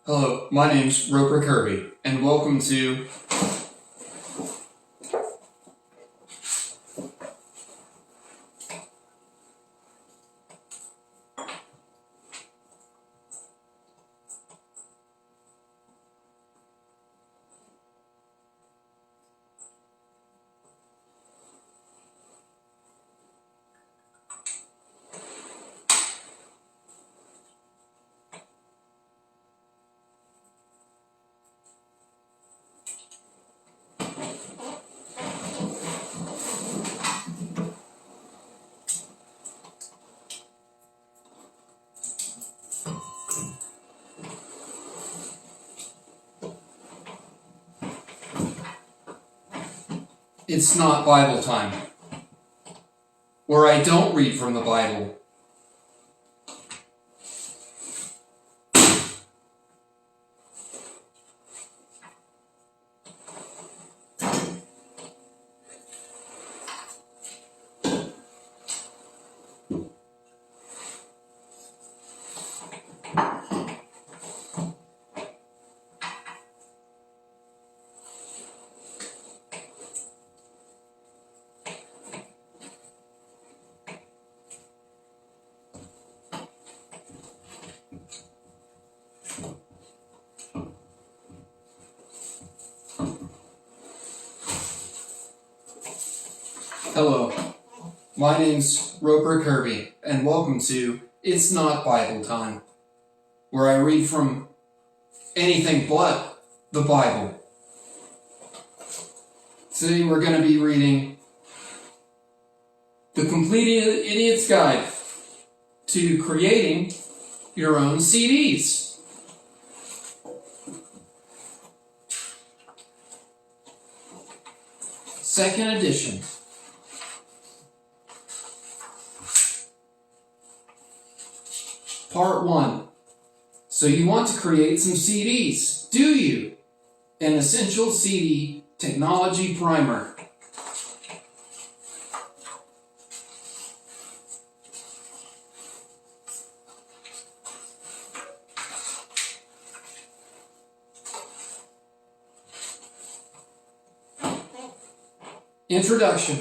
Hello, my name's Roper Kerby, and welcome to It's Not Bible Time, where I don't read from the Bible. Hello, my name's Roper Kerby, and welcome to It's Not Bible Time, where I read from anything but the Bible. Today we're going to be reading The Complete Idiot's Guide to Creating Your Own CDs. Second edition. Part 1. So you want to create some CDs, do you? An essential CD technology primer. Introduction.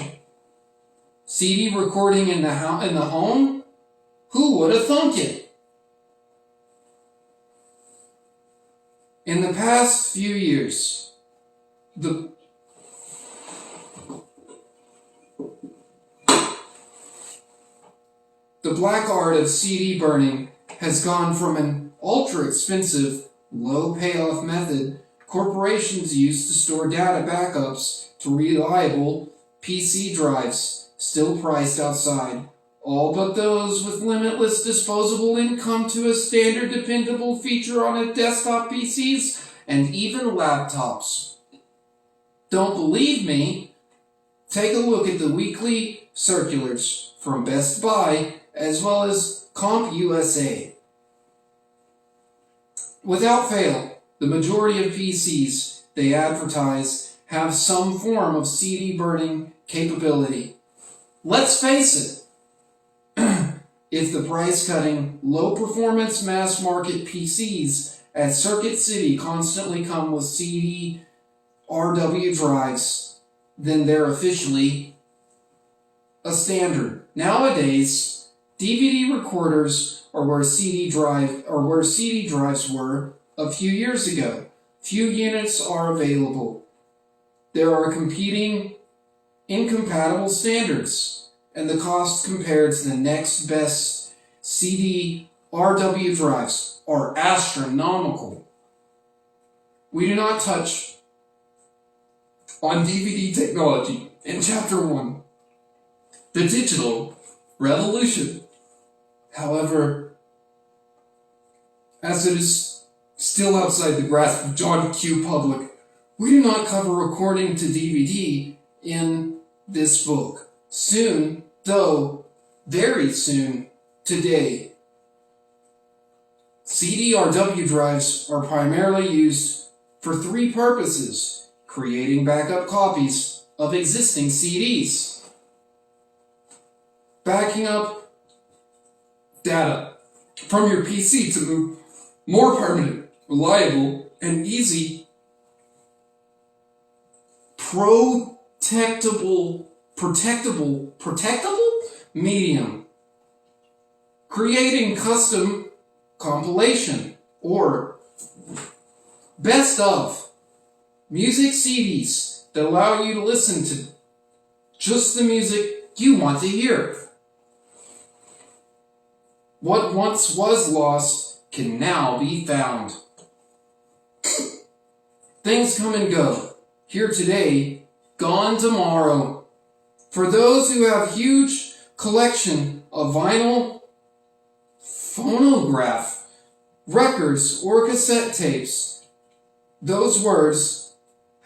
CD recording in the home? Who would have thunk it? In the past few years, the black art of CD burning has gone from an ultra-expensive, low-payoff method corporations use to store data backups to reliable PC drives, still priced outside, all but those with limitless disposable income, to a standard dependable feature on a desktop PCs and even laptops. Don't believe me? Take a look at the weekly circulars from Best Buy as well as CompUSA. Without fail, the majority of PCs they advertise have some form of CD burning capability. Let's face it, if the price-cutting, low-performance mass-market PCs at Circuit City constantly come with CD RW drives, then they're officially a standard. Nowadays, DVD recorders are where CD drives were a few years ago. Few units are available. There are competing incompatible standards, and the cost compared to the next best CD RW drives are astronomical. We do not touch on DVD technology in Chapter 1, the digital revolution. However, as it is still outside the grasp of John Q. Public, we do not cover recording to DVD in this book. Soon, though, very soon, today, CD-RW drives are primarily used for three purposes: creating backup copies of existing CDs, backing up data from your PC to more permanent reliable, and easy protectable medium. Creating custom compilation or best of music CDs that allow you to listen to just the music you want to hear. What once was lost can now be found. Things come and go. Here today, gone tomorrow. For those who have huge collection of vinyl, phonograph, records, or cassette tapes, those words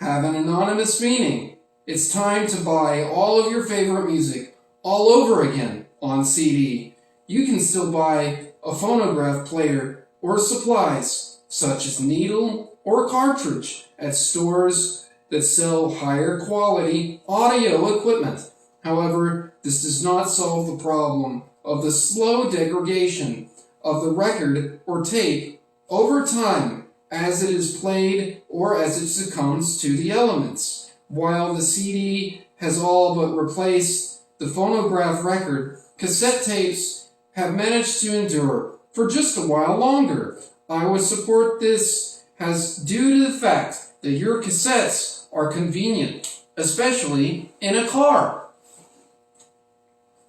have an anonymous meaning. It's time to buy all of your favorite music all over again on CD. You can still buy a phonograph player or supplies, such as needle or cartridge, at stores that sell higher quality audio equipment. However, this does not solve the problem of the slow degradation of the record or tape over time as it is played or as it succumbs to the elements. While the CD has all but replaced the phonograph record, cassette tapes have managed to endure for just a while longer. I would support this as due to the fact that your cassettes are convenient, especially in a car.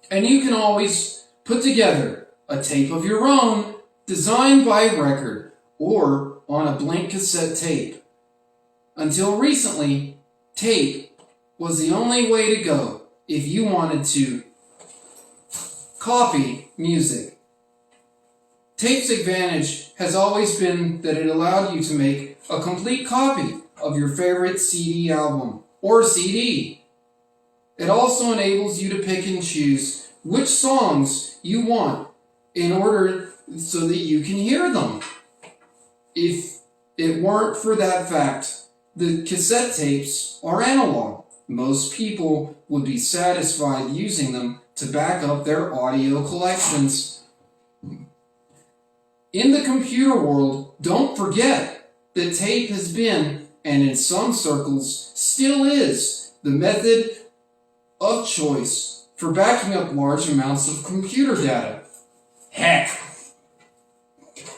And you can always put together a tape of your own designed by record or on a blank cassette tape. Until recently, tape was the only way to go if you wanted to copy music. Tape's advantage has always been that it allowed you to make a complete copy of your favorite CD album or CD. It also enables you to pick and choose which songs you want in order so that you can hear them. If it weren't for that fact, the cassette tapes are analog. Most people would be satisfied using them to back up their audio collections. In the computer world, don't forget that tape has been, and in some circles still is, the method of choice for backing up large amounts of computer data. Heck,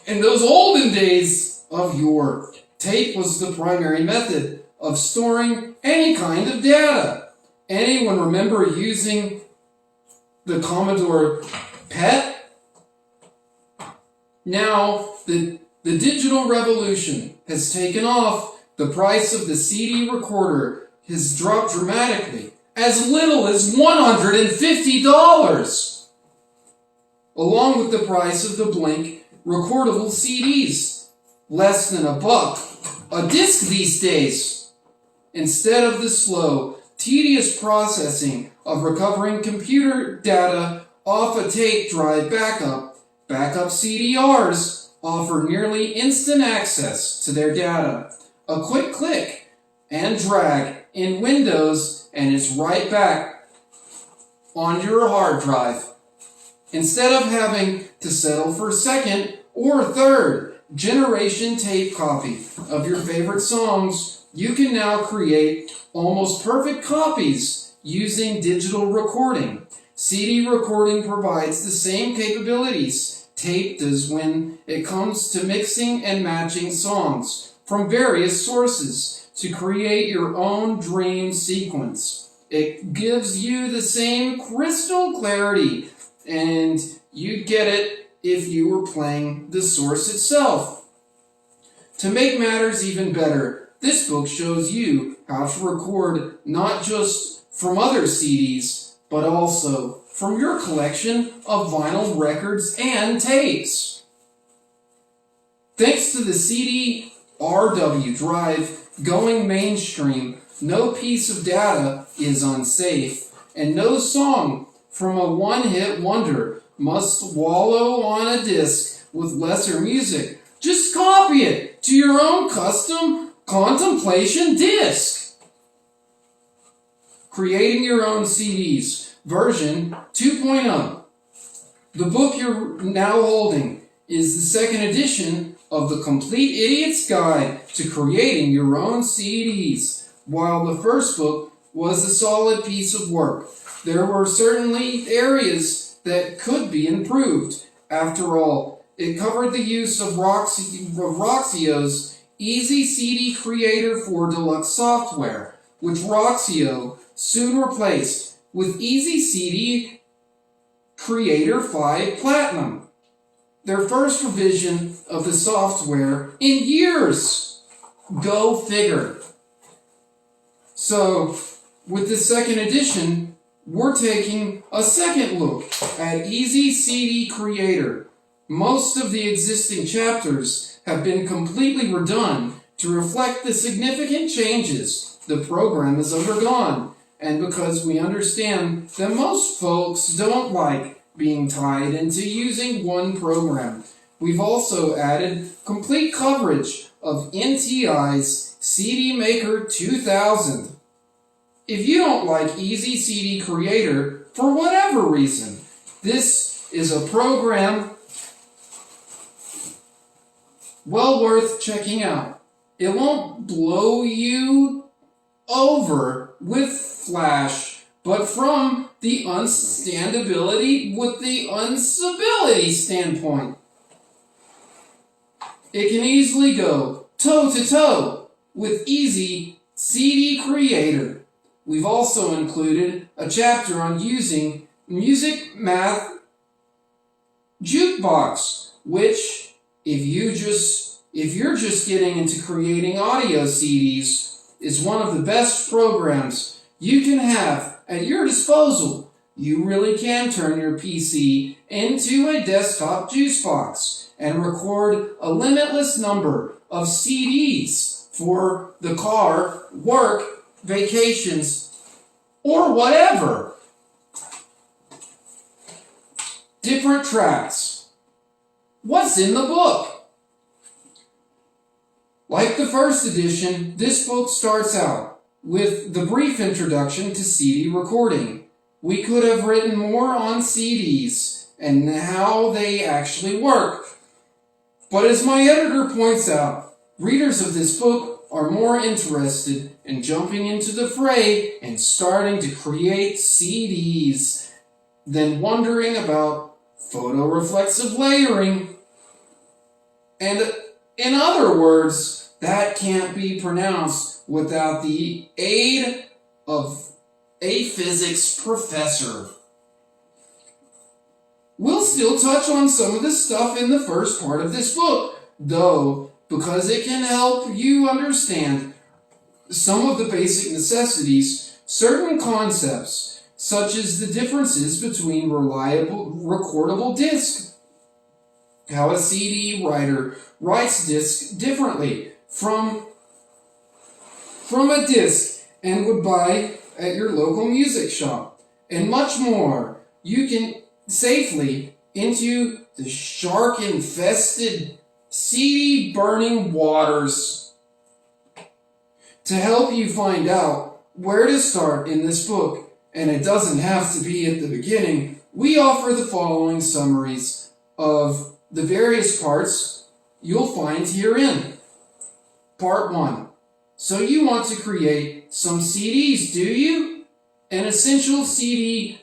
in those olden days of yore, tape was the primary method of storing any kind of data. Anyone remember using the Commodore PET? Now, the digital revolution has taken off. The price of the CD recorder has dropped dramatically, as little as $150, along with the price of the blank recordable CDs, less than $1 a disc these days. Instead of the slow, tedious processing of recovering computer data off a tape drive backup CDRs offer nearly instant access to their data. A quick click and drag in Windows and it's right back on your hard drive. Instead of having to settle for second or third generation tape copy of your favorite songs, you can now create almost perfect copies using digital recording. CD recording provides the same capabilities tape does when it comes to mixing and matching songs from various sources to create your own dream sequence. It gives you the same crystal clarity, and you'd get it if you were playing the source itself. To make matters even better, this book shows you how to record not just from other CDs, but also from your collection of vinyl records and tapes. Thanks to the CD-RW drive going mainstream, no piece of data is unsafe, and no song from a one-hit wonder must wallow on a disc with lesser music. Just copy it to your own custom contemplation disc. Creating your own CDs, version 2.0. The book you're now holding is the second edition of the Complete Idiot's Guide to Creating Your Own CDs. While the first book was a solid piece of work, there were certainly areas that could be improved. After all, it covered the use of Roxio's Easy CD Creator for Deluxe software, which Roxio soon replaced with Easy CD Creator 5 Platinum, their first revision of the software in years. Go figure. So, with the second edition, we're taking a second look at Easy CD Creator. Most of the existing chapters have been completely redone to reflect the significant changes the program has undergone, and because we understand that most folks don't like being tied into using one program, we've also added complete coverage of NTI's CD Maker 2000. If you don't like Easy CD Creator for whatever reason, this is a program well worth checking out. It won't blow you over with Flash, but from the unstandability with the unstability standpoint, it can easily go toe-to-toe with Easy CD Creator. We've also included a chapter on using Music Math Jukebox, which, if you're just getting into creating audio CDs, is one of the best programs you can have at your disposal. You really can turn your PC into a desktop juicebox and record a limitless number of CDs for the car, work, vacations, or whatever. Different tracks. What's in the book? Like the first edition, this book starts out with the brief introduction to CD recording. We could have written more on CDs and how they actually work. But as my editor points out, readers of this book are more interested in jumping into the fray and starting to create CDs than wondering about photoreflexive layering. And in other words, that can't be pronounced without the aid of a physics professor. We'll still touch on some of the stuff in the first part of this book, though, because it can help you understand some of the basic necessities, certain concepts, such as the differences between reliable recordable disc, how a CD writer writes disc differently from a disc and would buy at your local music shop, and much more. You can safely into the shark-infested CD burning waters. To help you find out where to start in this book, and it doesn't have to be at the beginning, we offer the following summaries of the various parts you'll find herein. Part 1. So you want to create some CDs, do you? An essential CD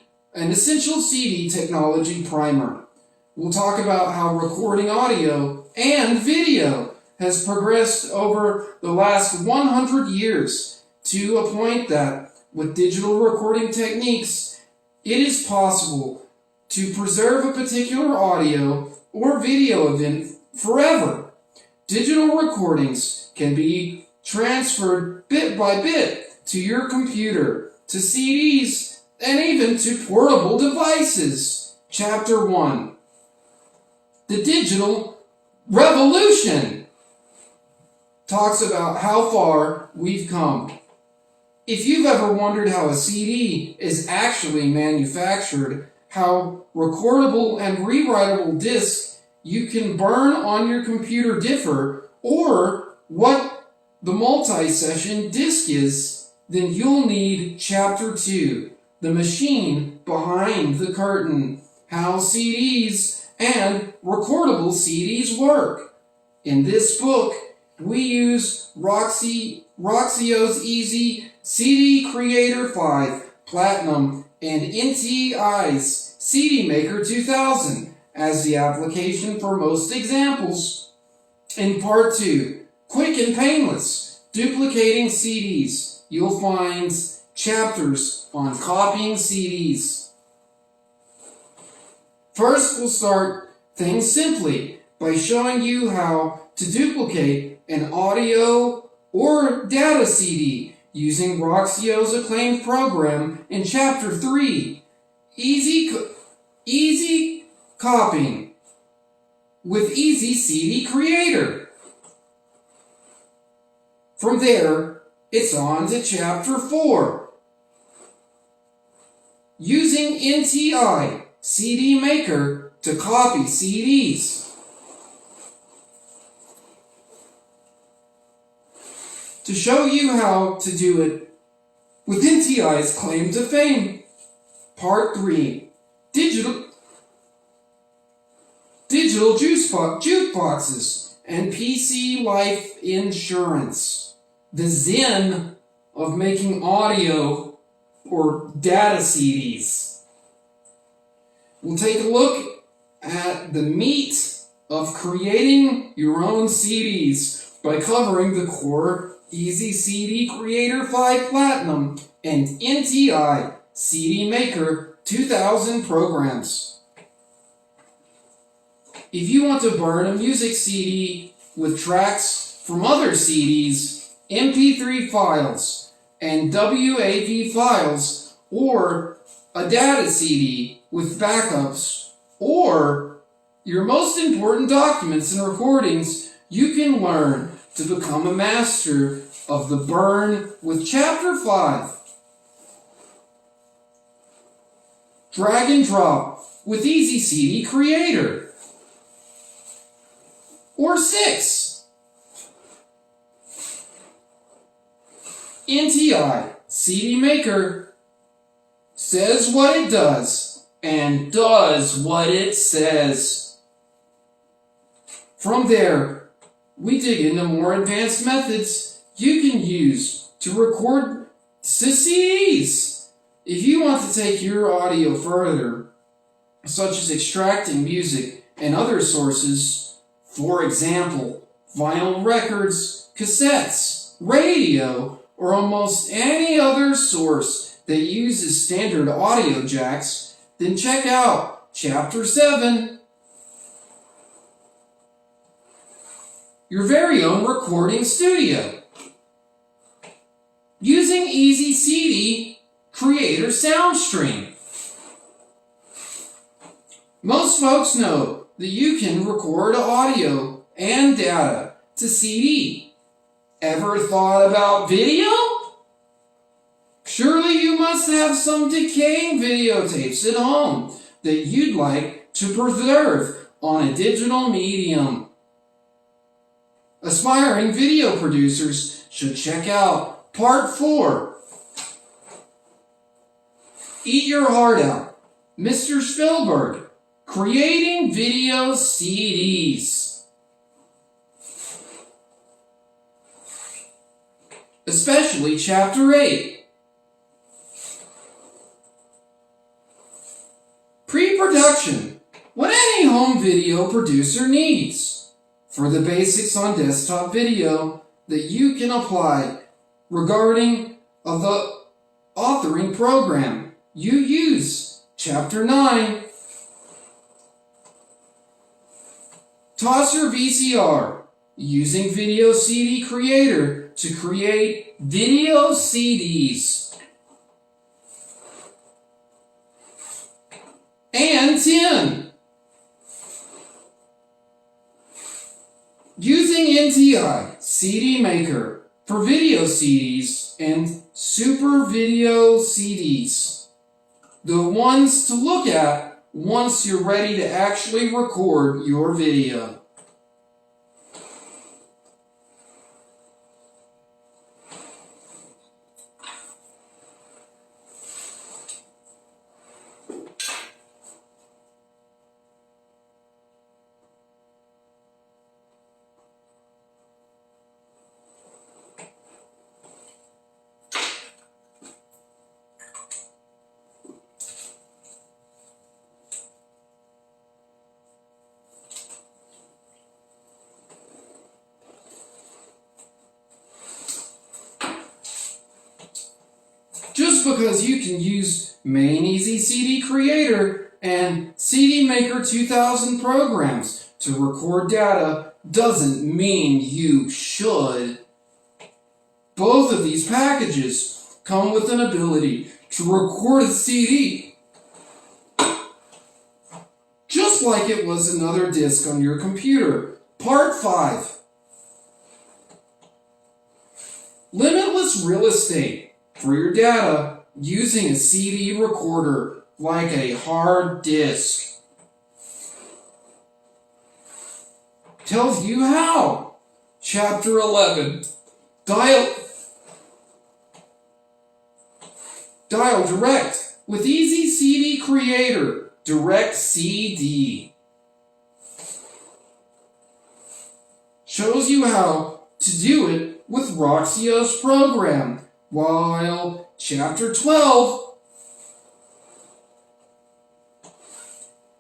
technology primer. We'll talk about how recording audio and video has progressed over the last 100 years to a point that, with digital recording techniques, it is possible to preserve a particular audio or video event forever. Digital recordings can be transferred bit by bit to your computer, to CDs, and even to portable devices. Chapter 1. The Digital Revolution talks about how far we've come. If you've ever wondered how a CD is actually manufactured, how recordable and rewritable discs you can burn on your computer differ, or what the multi-session disc is, then you'll need Chapter 2, The Machine Behind the Curtain, how CDs and recordable CDs work. In this book, we use Roxio's Easy CD Creator 5 Platinum and NTI's CD Maker 2000 as the application for most examples. In Part 2, Quick and Painless, Duplicating CDs, you'll find chapters on copying CDs. First, we'll start things simply by showing you how to duplicate an audio or data CD using Roxio's acclaimed program in Chapter 3, Easy Copying with Easy CD Creator. From there, it's on to Chapter 4, using NTI CD Maker to copy CDs. To show you how to do it with NTI's claim to fame, Part 3, Digital Jukeboxes and PC Life Insurance. The zen of making audio or data CDs. We'll take a look at the meat of creating your own CDs by covering the core Easy CD Creator 5 Platinum and NTI CD Maker 2000 programs. If you want to burn a music CD with tracks from other CDs, MP3 files, and WAV files, or a data CD with backups, or your most important documents and recordings, you can learn to become a master of the burn with Chapter 5. Drag and drop with Easy CD Creator. Or 6. NTI CD Maker says what it does and does what it says. From there, we dig into more advanced methods you can use to record CDs. If you want to take your audio further, such as extracting music and other sources, for example, vinyl records, cassettes, radio, or almost any other source that uses standard audio jacks, then check out Chapter 7. Your very own recording studio. Using Easy CD Creator SoundStream. Most folks know that you can record audio and data to CD. Ever thought about video? Surely you must have some decaying videotapes at home that you'd like to preserve on a digital medium. Aspiring video producers should check out Part 4. Eat Your Heart Out, Mr. Spielberg, Creating Video CDs. Especially Chapter 8. Pre-production, what any home video producer needs. For the basics on desktop video that you can apply regarding the authoring program, you use Chapter 9. Tosser VCR, using Video CD Creator to create video CDs. And 10. Using NTI CD Maker for video CDs and Super Video CDs. The ones to look at once you're ready to actually record your video. because you can use Main Easy CD Creator and CD Maker 2000 programs to record data doesn't mean you should. Both of these packages come with an ability to record a CD just like it was another disk on your computer. Part 5. Limitless real estate for your data using a CD recorder like a hard disk. Tells you how. Chapter 11. Dial direct with Easy CD Creator. Direct CD. Shows you how to do it with Roxio's program. While Chapter 12,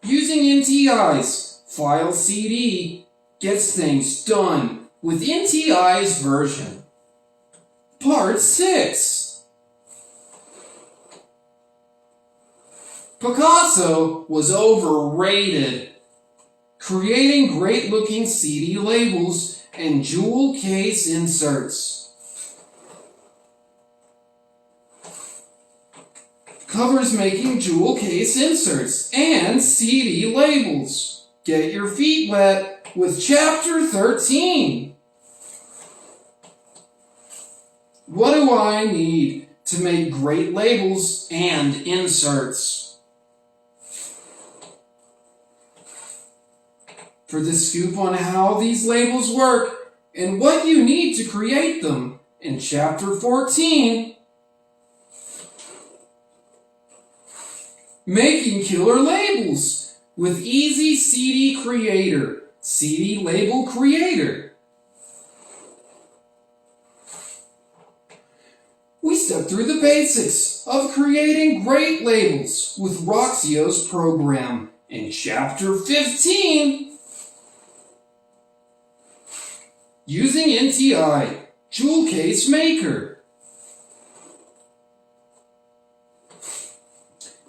using NTI's File CD gets things done with NTI's version. Part 6. Picasso was overrated. Creating great-looking CD labels and jewel case inserts. Covers making jewel case inserts and CD labels. Get your feet wet with Chapter 13. What do I need to make great labels and inserts? For the scoop on how these labels work and what you need to create them in Chapter 14, Making Killer Labels with Easy CD Creator, CD Label Creator. We step through the basics of creating great labels with Roxio's program in Chapter 15. Using NTI, Jewel Case Maker.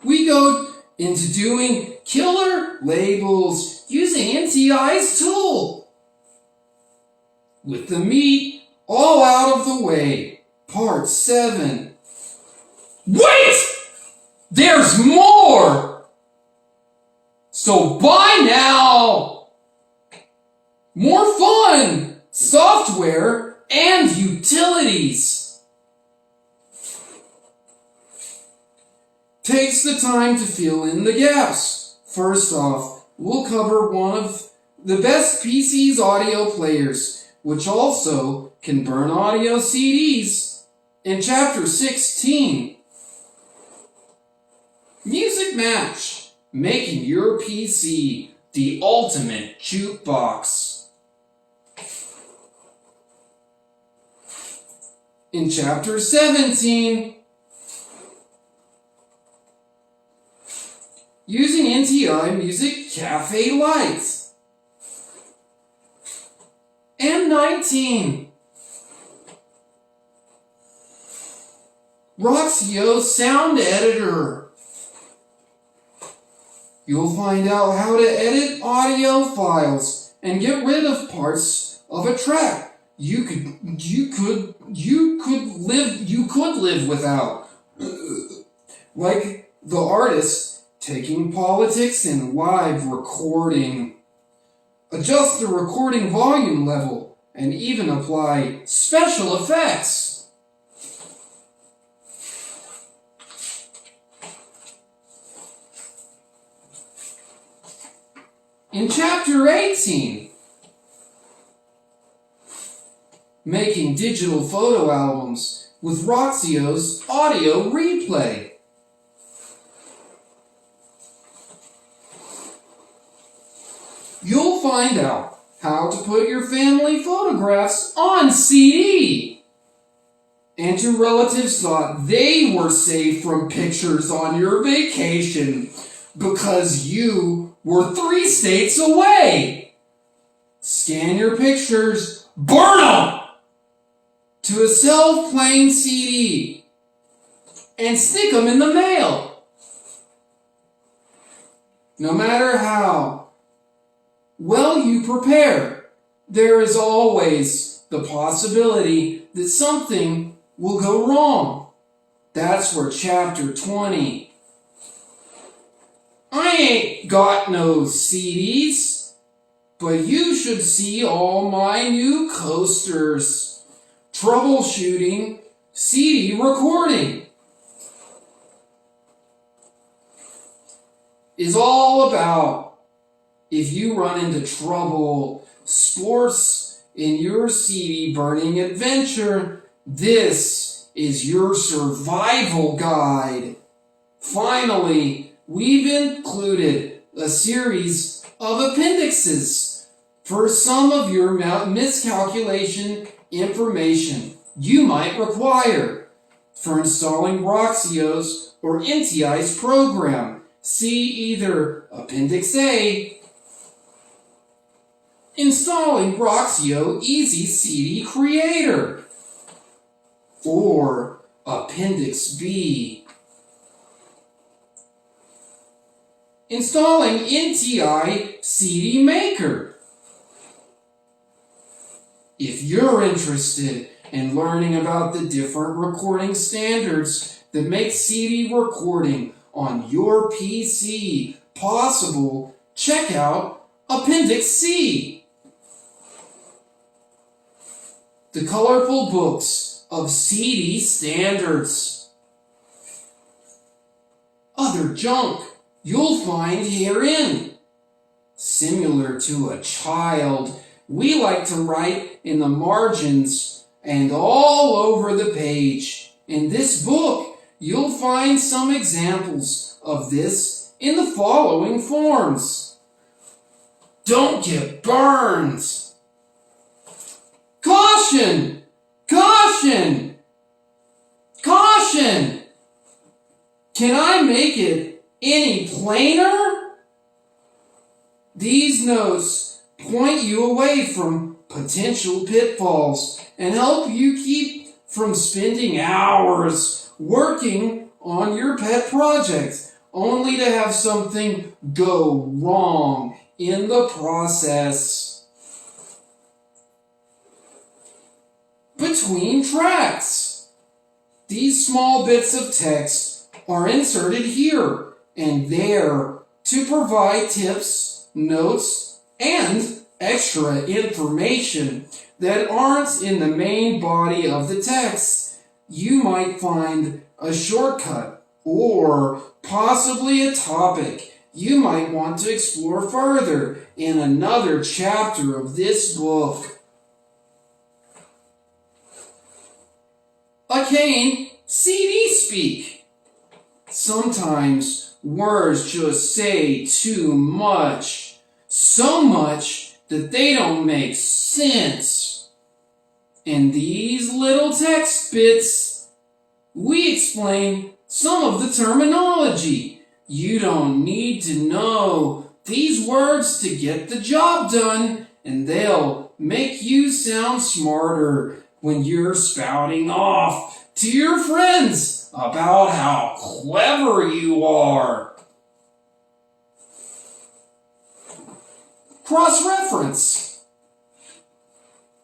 We go into doing killer labels using NTI's tool. With the meat all out of the way, Part 7. Wait! There's more! So buy now! More fun! Software and utilities. Takes the time to fill in the gaps. First off, we'll cover one of the best PC's audio players, which also can burn audio CDs, in Chapter 16. Music Match. Making your PC the ultimate jukebox. In Chapter 17, using NTI Music Cafe Lite. And 19, Roxio Sound Editor. You'll find out how to edit audio files and get rid of parts of a track you could live without. Like the artist taking politics and live recording. Adjust the recording volume level and even apply special effects. In Chapter 18, making digital photo albums with Roxio's Audio Replay. You'll find out how to put your family photographs on CD. And your relatives thought they were safe from pictures on your vacation because you were 3 states away. Scan your pictures, burn them to a self-playing CD. and stick them in the mail. No matter how well you prepare, there is always the possibility that something will go wrong. That's where chapter 20. I ain't got no CDs, but you should see all my new coasters. Troubleshooting CD recording is all about if you run into trouble, sports in your CD burning adventure, this is your survival guide. Finally, we've included a series of appendixes for some of your miscalculation information you might require for installing Roxio's or NTI's program. See either Appendix A, Installing Roxio Easy CD Creator, or Appendix B, Installing NTI CD Maker. If you're interested in learning about the different recording standards that make CD recording on your PC possible, check out Appendix C. The colorful books of CD standards. Other junk you'll find herein. Similar to a child, we like to write in the margins and all over the page. In this book, you'll find some examples of this in the following forms. Don't get burned. Caution! Caution! Caution! Can I make it any plainer? These notes point you away from potential pitfalls and help you keep from spending hours working on your pet project only to have something go wrong in the process. Between tracks. These small bits of text are inserted here and there to provide tips, notes, and extra information that aren't in the main body of the text. You might find a shortcut or possibly a topic you might want to explore further in another chapter of this book. Again, CD speak. Sometimes words just say too much. So much that they don't make sense. In these little text bits, we explain some of the terminology. You don't need to know these words to get the job done, and they'll make you sound smarter when you're spouting off to your friends about how clever you are. Cross-reference.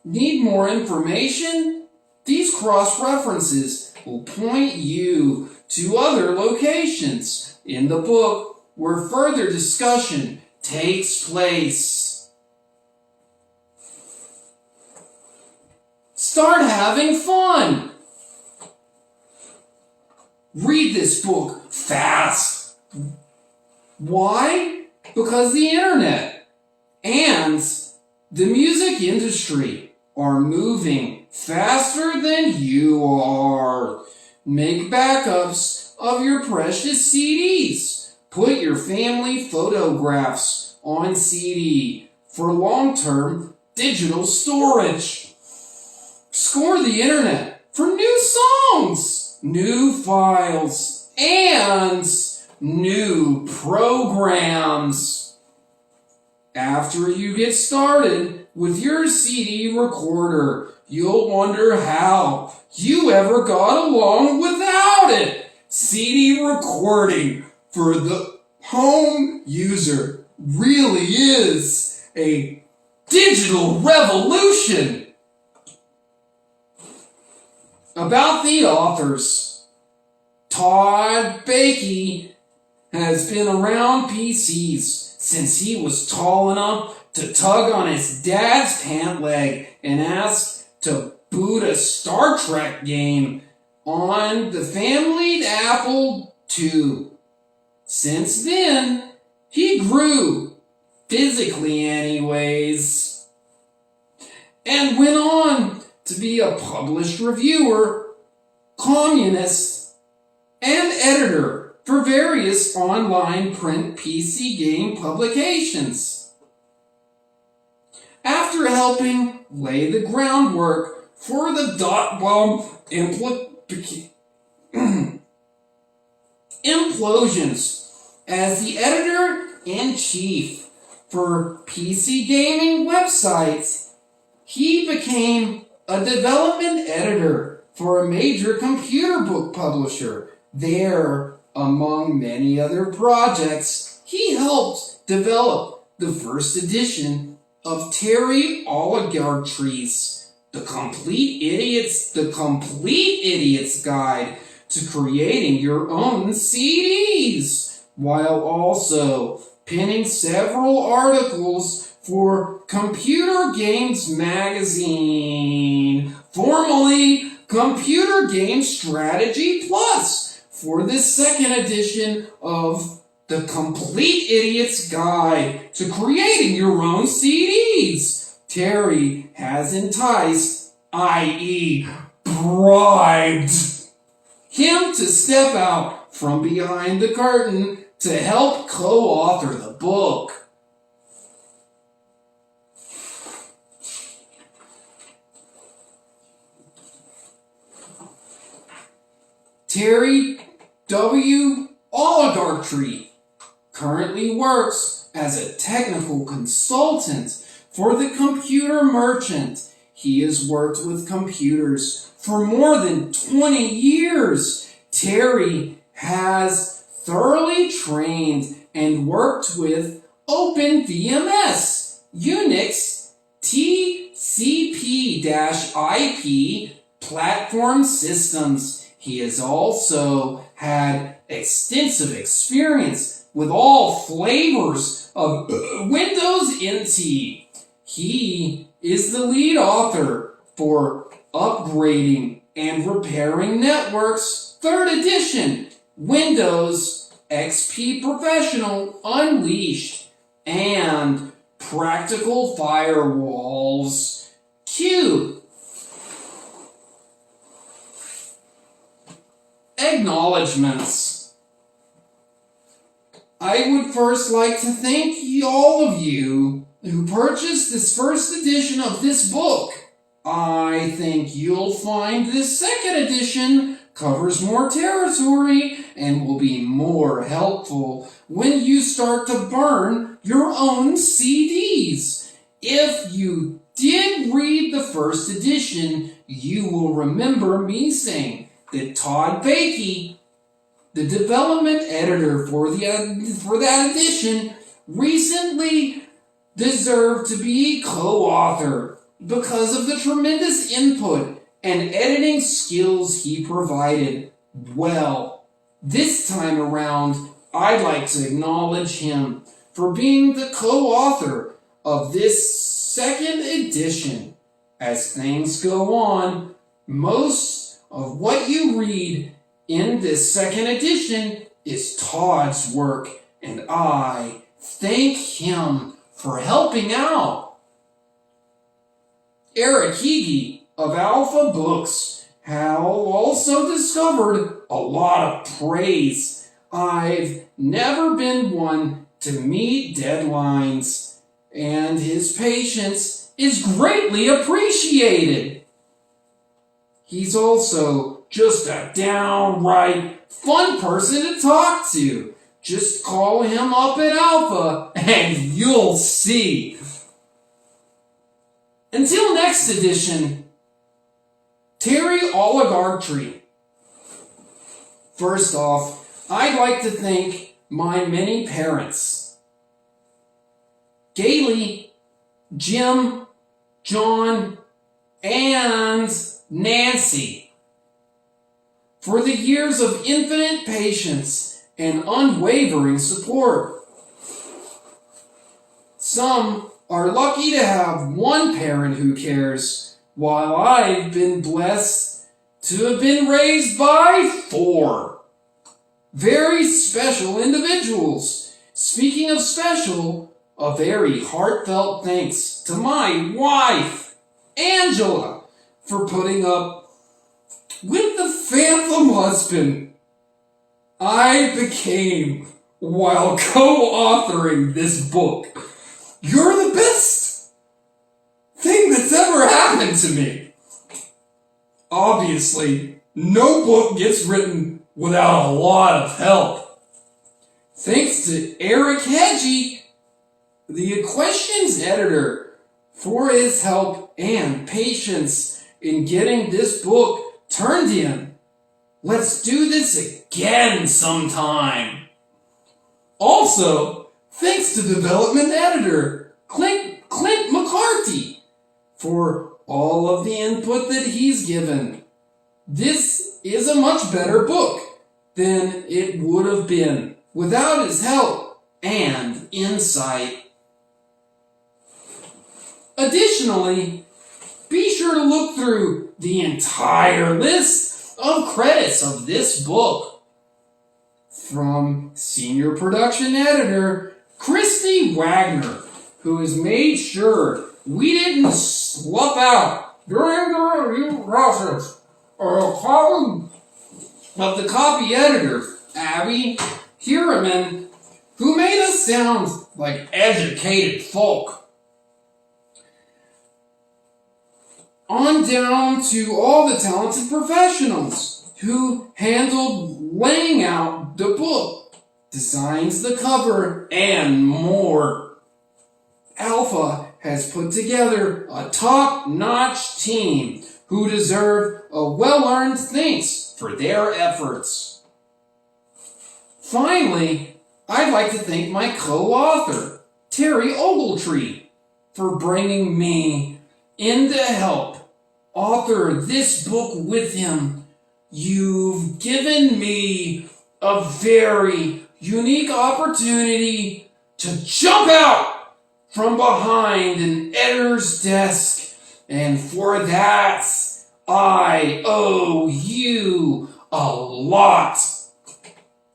Need more information? These cross-references will point you to other locations in the book where further discussion takes place. Start having fun. Read this book fast. Why? Because the internet and the music industry are moving faster than you are. Make backups of your precious CDs. Put your family photographs on CD for long-term digital storage. Score the internet for new songs, new files, and new programs. After you get started with your CD recorder, you'll wonder how you ever got along without it. CD recording for the home user really is a digital revolution. About the authors, Todd Bakey has been around PCs since he was tall enough to tug on his dad's pant leg and ask to boot a Star Trek game on the family Apple II. Since then, he grew, physically anyways, and went on to be a published reviewer, columnist, and editor for various online print PC game publications. After helping lay the groundwork for the dot-bomb implosions as the editor-in-chief for PC gaming websites, he became a development editor for a major computer book publisher. There, among many other projects, he helped develop the first edition of Terry Oligarchies, The Complete Idiot's Guide to Creating Your Own CDs, while also penning several articles for Computer Games Magazine, formerly Computer Game Strategy Plus, for this second edition of The Complete Idiot's Guide to Creating Your Own CDs. Terry has enticed, i.e., bribed, him to step out from behind the curtain to help co-author the book. Terry W. Oligarchy currently works as a technical consultant for the Computer Merchant. He has worked with computers for more than 20 years. Terry has thoroughly trained and worked with OpenVMS, Unix, TCP-IP platform systems. He has also had extensive experience with all flavors of Windows NT. He is the lead author for Upgrading and Repairing Networks 3rd edition, Windows XP Professional Unleashed, and Practical Firewalls Q. Acknowledgements. I would first like to thank all of you who purchased this first edition of this book. I think you'll find this second edition covers more territory and will be more helpful when you start to burn your own CDs. If you did read the first edition, you will remember me saying that Todd Bakey, the development editor for that edition, recently deserved to be co-author because of the tremendous input and editing skills he provided. Well, this time around, I'd like to acknowledge him for being the co-author of this second edition. As things go on, most of what you read in this second edition is Todd's work, and I thank him for helping out. Eric Hege of Alpha Books has also discovered a lot of praise. I've never been one to meet deadlines, and his patience is greatly appreciated. He's also just a downright fun person to talk to. Just call him up at Alpha and you'll see. Until next edition, Terry Oligarchy First off, I'd like to thank my many parents. Gailey, Jim, John, and Nancy, for the years of infinite patience and unwavering support. Some are lucky to have one parent who cares, while I've been blessed to have been raised by 4 very special individuals. Speaking of special, a very heartfelt thanks to my wife, Angela, for putting up with the phantom husband I became while co-authoring this book. You're the best thing that's ever happened to me. Obviously, no book gets written without a lot of help. Thanks to Eric Hedgie, the Equestrians editor, for his help and patience in getting this book turned in. Let's do this again sometime. Also, thanks to development editor Clint McCarthy for all of the input that he's given. This is a much better book than it would have been without his help and insight. Additionally, be sure to look through the entire list of credits of this book. From senior production editor Christy Wagner, who has made sure we didn't slough out during the review process, or a column of the copy editor, Abby Hiraman, who made us sound like educated folk. On down to all the talented professionals who handled laying out the book, designs the cover, and more. Alpha has put together a top-notch team who deserve a well-earned thanks for their efforts. Finally, I'd like to thank my co-author, Terry Ogletree, for bringing me in to help author this book with him. You've given me a very unique opportunity to jump out from behind an editor's desk, and for that, I owe you a lot.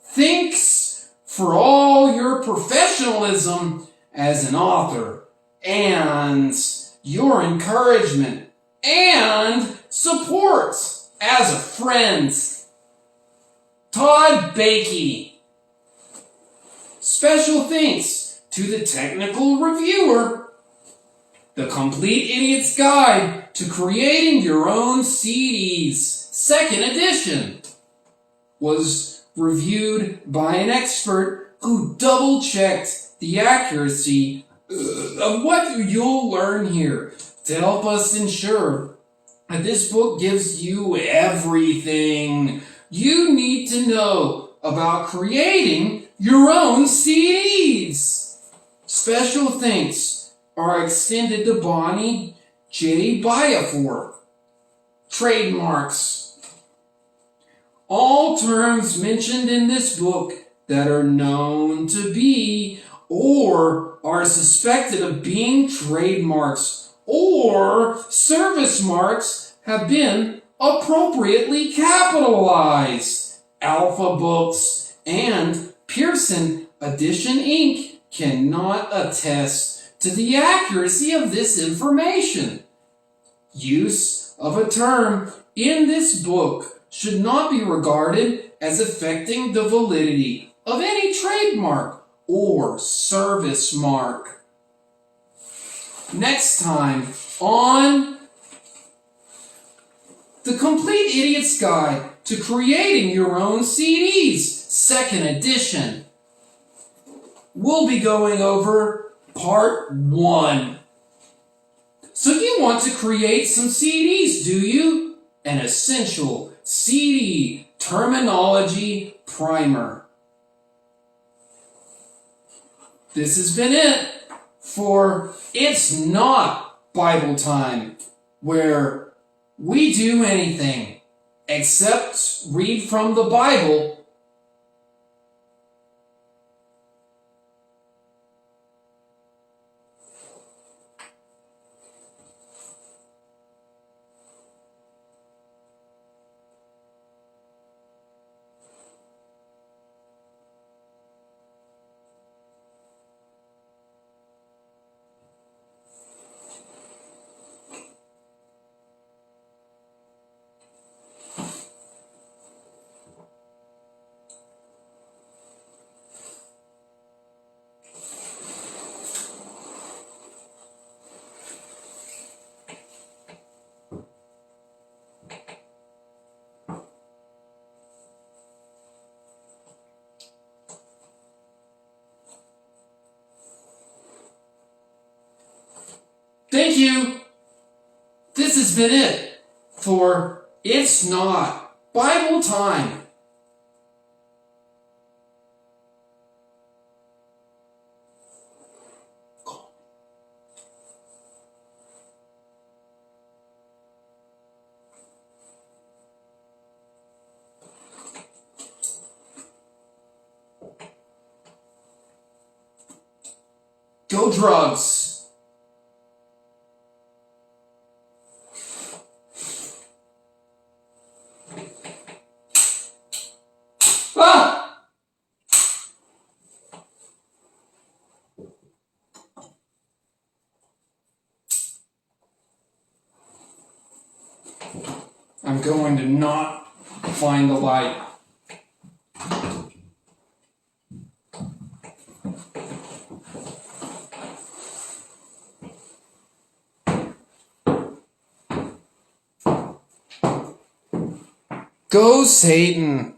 Thanks for all your professionalism as an author and your encouragement and support as a friend. Todd Bakey. Special thanks to the technical reviewer. The Complete Idiot's Guide to Creating Your Own CDs, 2nd edition, was reviewed by an expert who double-checked the accuracy of what you'll learn here to help us ensure that this book gives you everything you need to know about creating your own CDs. Special thanks are extended to Bonnie J. Biafor. Trademarks. All terms mentioned in this book that are known to be or are suspected of being trademarks or service marks have been appropriately capitalized. Alpha Books and Pearson Edition Inc. cannot attest to the accuracy of this information. Use of a term in this book should not be regarded as affecting the validity of any trademark or service mark. Next time on The Complete Idiot's Guide to Creating Your Own CDs, 2nd edition, we'll be going over part 1. So you want to create some CDs, do you? an essential CD terminology primer. This has been it for It's Not Bible Time, where we do anything except read from the Bible. Thank you. This has been it for It's Not Bible Time. Go drugs. Ah! I'm going to not find the light. Go, Satan.